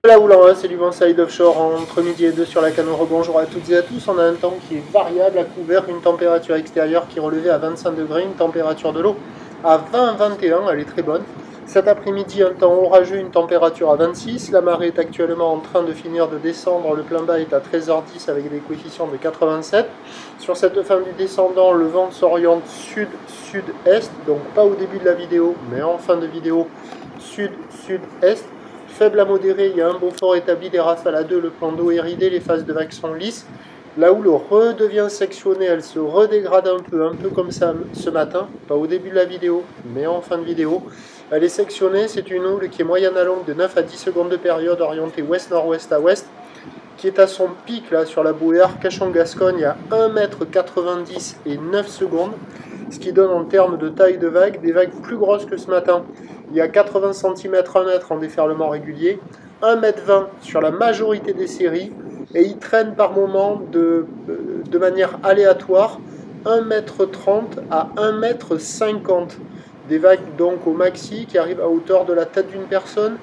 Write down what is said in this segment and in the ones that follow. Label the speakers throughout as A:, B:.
A: Là Oulan, hein, c'est du Bandside Offshore entre midi et 2 sur la Canot. Bonjour à toutes et à tous. On a un temps qui est variable à couvert, une température extérieure qui est relevée à 25 degrés, une température de l'eau à 20-21, elle est très bonne. Cet après-midi, un temps orageux, une température à 26. La marée est actuellement en train de finir de descendre. Le plein bas est à 13h10 avec des coefficients de 87. Sur cette fin du descendant, le vent s'oriente sud-sud-est, donc pas au début de la vidéo, mais en fin de vidéo, sud-sud-est. Faible à modéré, il y a un Beaufort établi, des rafales à 2, le plan d'eau est ridé, les phases de vagues sont lisses. Là où l'eau redevient sectionnée, elle se redégrade un peu comme ça ce matin, pas au début de la vidéo, mais en fin de vidéo. Elle est sectionnée, c'est une houle qui est moyenne à longue de 9 à 10 secondes de période, orientée ouest-nord-ouest à ouest, qui est à son pic là sur la bouée Arcachon-Gascogne à 1,90 m et 9 secondes, ce qui donne en termes de taille de vagues, des vagues plus grosses que ce matin. Il y a 80 cm, 1 mètre en déferlement régulier, 1,20 m sur la majorité des séries, et il traîne par moments de manière aléatoire 1,30 m à 1,50 m. Des vagues donc au maxi qui arrivent à hauteur de la tête d'une personne.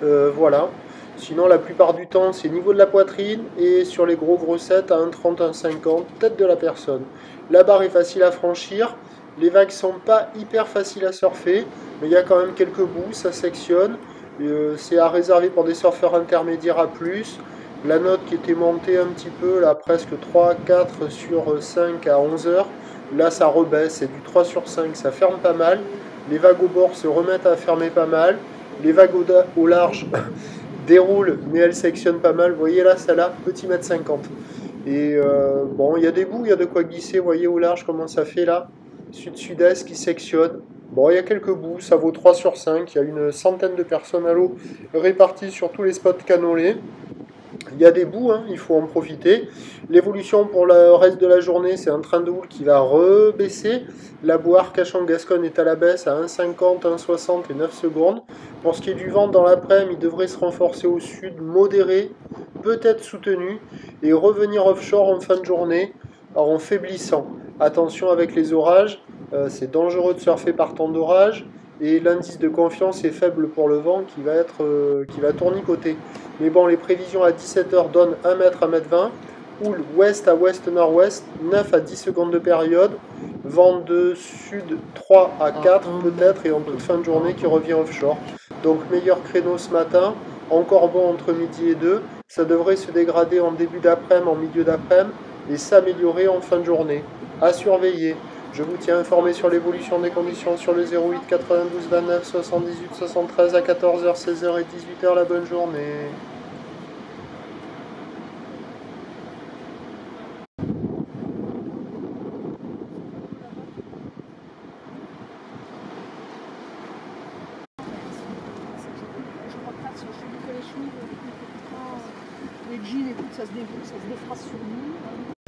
A: Voilà. Sinon, la plupart du temps, c'est niveau de la poitrine et sur les grossettes à 1,30, 1,50, tête de la personne. La barre est facile à franchir. Les vagues sont pas hyper faciles à surfer, mais il y a quand même quelques bouts, ça sectionne. C'est à réserver pour des surfeurs intermédiaires à plus. La note qui était montée un petit peu, là presque 3, 4 sur 5 à 11 heures. Là, ça rebaisse, c'est du 3 sur 5, ça ferme pas mal. Les vagues au bord se remettent à fermer pas mal. Les vagues au large déroulent, mais elles sectionnent pas mal. Vous voyez là, celle-là, petit mètre 50. Et bon, il y a des bouts, il y a de quoi glisser. Vous voyez au large comment ça fait là, sud-sud-est qui sectionne. Bon, il y a quelques bouts, ça vaut 3 sur 5. Il y a une centaine de personnes à l'eau réparties sur tous les spots canolés. Il y a des bouts, hein, il faut en profiter. L'évolution pour le reste de la journée, c'est un train de houle qui va rebaisser. La bouée Arcachon-Gascogne est à la baisse à 1,50, 1,60 et 9 secondes. Pour ce qui est du vent dans l'après-midi, il devrait se renforcer au sud, modéré, peut-être soutenu, et revenir offshore en fin de journée, alors en faiblissant. Attention avec les orages, c'est dangereux de surfer par temps d'orage. Et l'indice de confiance est faible pour le vent qui va tournicoter. Mais bon, les prévisions à 17h donnent 1 mètre, 1 mètre 20. Houle ouest à ouest-nord-ouest, 9 à 10 secondes de période. Vent de sud 3 à 4 peut-être et en toute fin de journée qui revient offshore. Donc meilleur créneau ce matin, encore bon entre midi et 2. Ça devrait se dégrader en début d'après-midi, en milieu d'après-midi et s'améliorer en fin de journée. À surveiller. Je vous tiens informé sur l'évolution des conditions sur le 08 92 29 78 73 à 14h, 16h et 18h. La bonne journée.
B: Les jeans et tout, ça se défrasse sur nous.